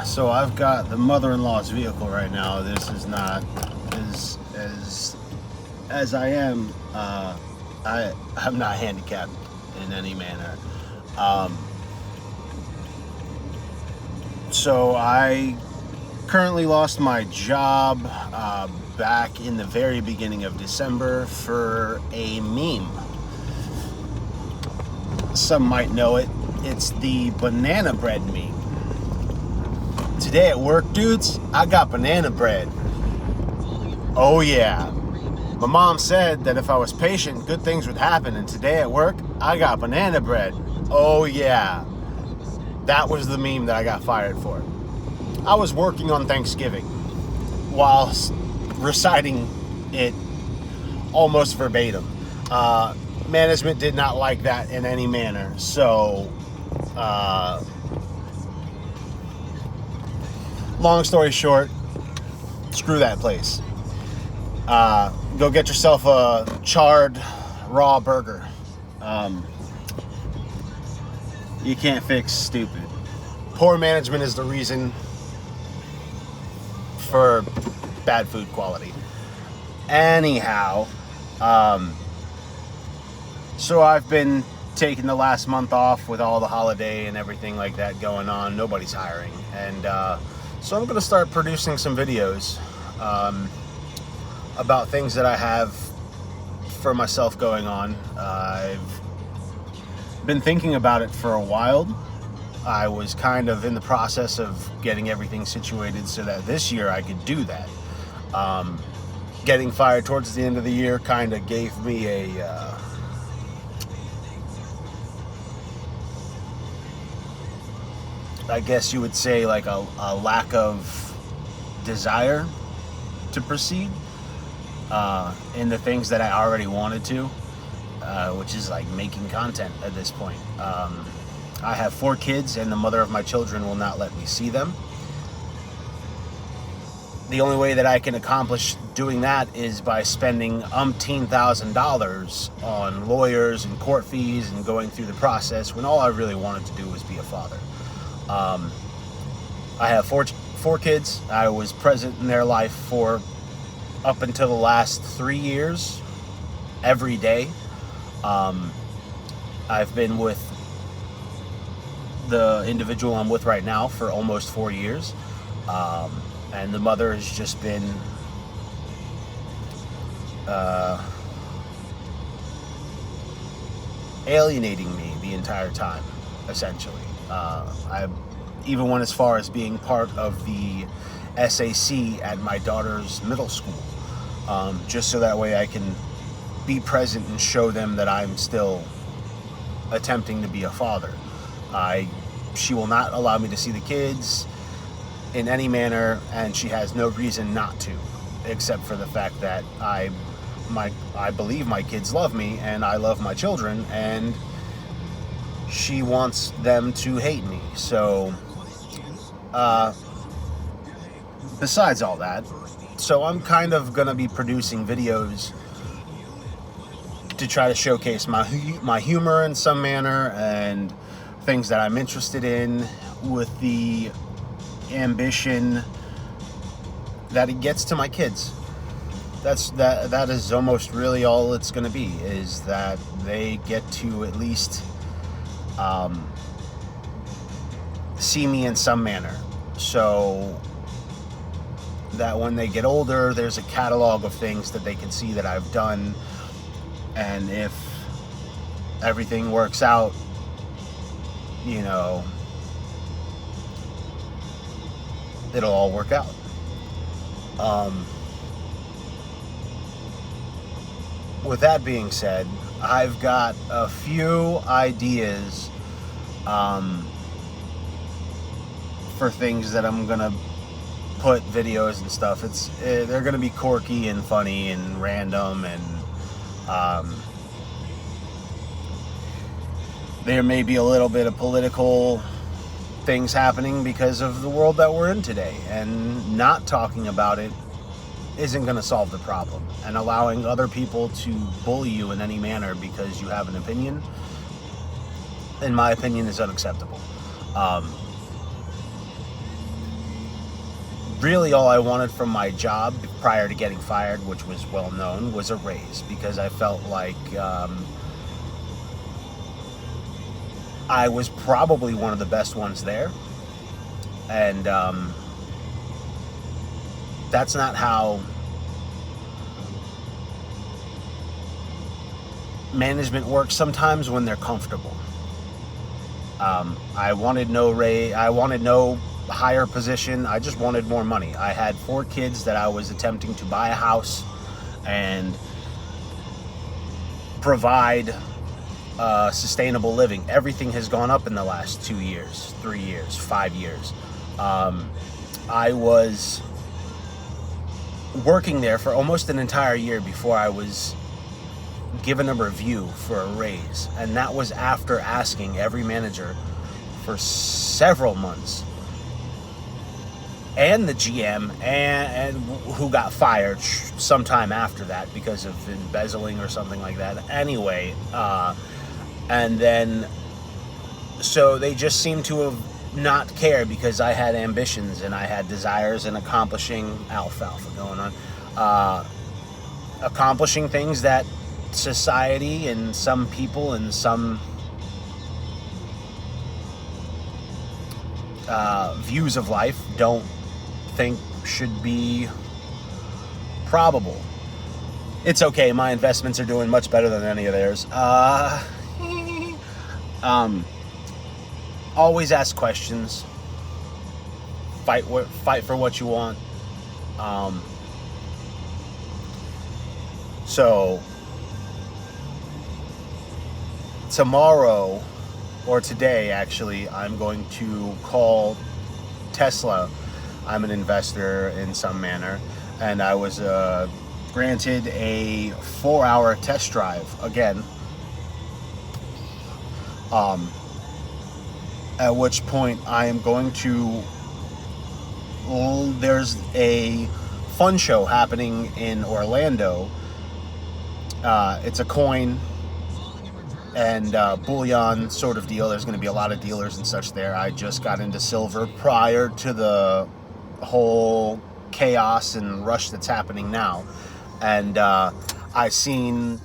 So I've got the mother-in-law's vehicle right now. This is not as I am. I'm not handicapped in any manner. So I currently lost my job back in the very beginning of December for a meme. Some might know it. It's the banana bread meme. Today at work, dudes, I got banana bread. Oh yeah. My mom said that if I was patient, good things would happen. And today at work, I got banana bread. Oh yeah. That was the meme that I got fired for. I was working on Thanksgiving while reciting it almost verbatim. Management did not like that in any manner. So, long story short, screw that place. Go get yourself a charred raw burger. You can't fix stupid. Poor management is the reason for bad food quality. Anyhow, so I've been taking the last month off with all the holiday and everything like that going on. Nobody's hiring. And so I'm going to start producing some videos about things that I have for myself going on. I've been thinking about it for a while. I was kind of in the process of getting everything situated so that this year I could do that. Getting fired towards the end of the year kind of gave me a I guess you would say like a lack of desire to proceed in the things that I already wanted to, which is like making content at this point. I have 4 kids and the mother of my children will not let me see them. The only way that I can accomplish doing that is by spending $umpteen-thousand on lawyers and court fees and going through the process when all I really wanted to do was be a father. I have 4 kids. I was present in their life for up until the last 3 years, every day. I've been with the individual I'm with right now for almost 4 years. And the mother has just been alienating me the entire time, essentially. I even went as far as being part of the SAC at my daughter's middle school, just so that way I can be present and show them that I'm still attempting to be a father. She will not allow me to see the kids in any manner, and she has no reason not to, except for the fact that I believe my kids love me and I love my children, and she wants them to hate me. So besides all that, so I'm kind of gonna be producing videos to try to showcase my humor in some manner and things that I'm interested in, with the ambition that it gets to my kids. That is almost really all it's going to be, is that they get to at least see me in some manner, so that when they get older, there's a catalog of things that they can see that I've done, and if everything works out, you know, it'll all work out. With that being said, I've got a few ideas for things that I'm gonna put videos and stuff. They're gonna be quirky and funny and random, and there may be a little bit of political things happening because of the world that we're in today, and not talking about it isn't going to solve the problem. And allowing other people to bully you in any manner because you have an opinion, in my opinion, is unacceptable. really all I wanted from my job prior to getting fired, which was well known, was a raise, because I felt like I was probably one of the best ones there. And that's not how management works sometimes when they're comfortable. I wanted no raise. I wanted no higher position. I just wanted more money. I had 4 kids that I was attempting to buy a house and provide sustainable living. Everything has gone up in the last 2 years, 3 years, 5 years. I was working there for almost an entire year before I was given a review for a raise, and that was after asking every manager for several months, and the GM, and who got fired sometime after that because of embezzling or something like that. Anyway, and then so they just seemed to have not cared because I had ambitions and I had desires and accomplishing alfalfa going on, accomplishing things that society and some people and some views of life don't think should be probable. It's okay, my investments are doing much better than any of theirs. Always ask questions. Fight for what you want. So tomorrow, or today actually, I'm going to call Tesla. I'm an investor in some manner, and I was granted a 4-hour test drive again, at which point I am going to, there's a fun show happening in Orlando. It's a coin and bullion sort of deal. There's going to be a lot of dealers and such there. I just got into silver prior to the whole chaos and rush that's happening now, and I seen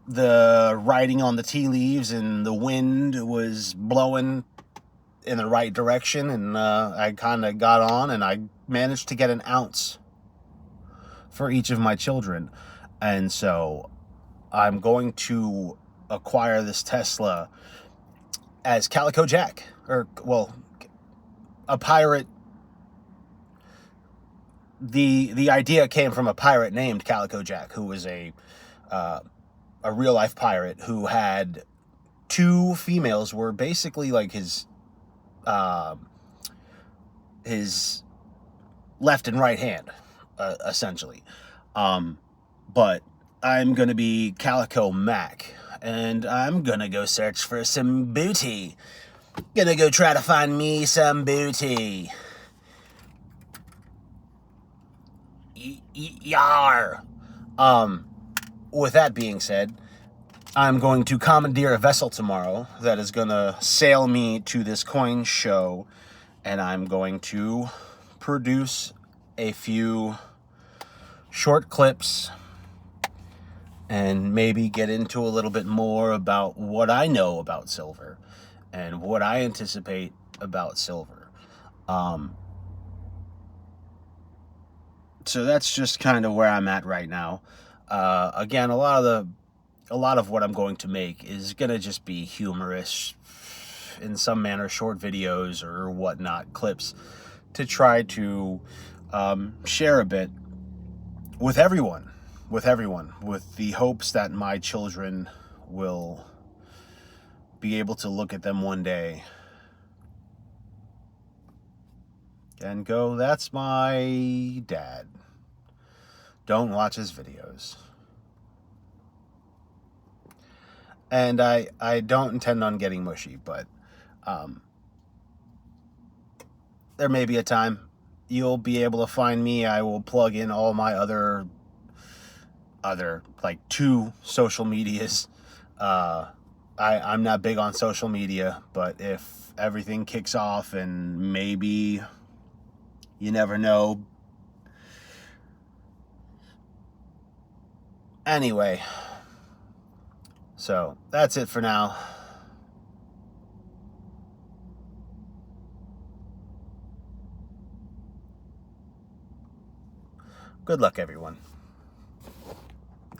the writing on the tea leaves, and the wind was blowing in the right direction, and I kind of got on, and I managed to get an ounce for each of my children. And so I'm going to acquire this Tesla as Calico Jack, or, well, a pirate. The idea came from a pirate named Calico Jack, who was a real life pirate who had 2 females, were basically like his left and right hand, essentially. But I'm gonna be Calico Mac, and I'm gonna go search for some booty. Gonna go try to find me some booty. Yar. With that being said, I'm going to commandeer a vessel tomorrow that is gonna sail me to this coin show, and I'm going to produce a few short clips and maybe get into a little bit more about what I know about silver and what I anticipate about silver. So that's just kind of where I'm at right now. Again, a lot of what I'm going to make is gonna just be humorous, in some manner, short videos or whatnot, clips, to try to share a bit with everyone, with the hopes that my children will be able to look at them one day and go, "That's my dad. Don't watch his videos." And I don't intend on getting mushy, but there may be a time you'll be able to find me. I will plug in all my other like 2 social medias. I'm not big on social media, but if everything kicks off and maybe You never know. Anyway, so that's it for now. Good luck, everyone.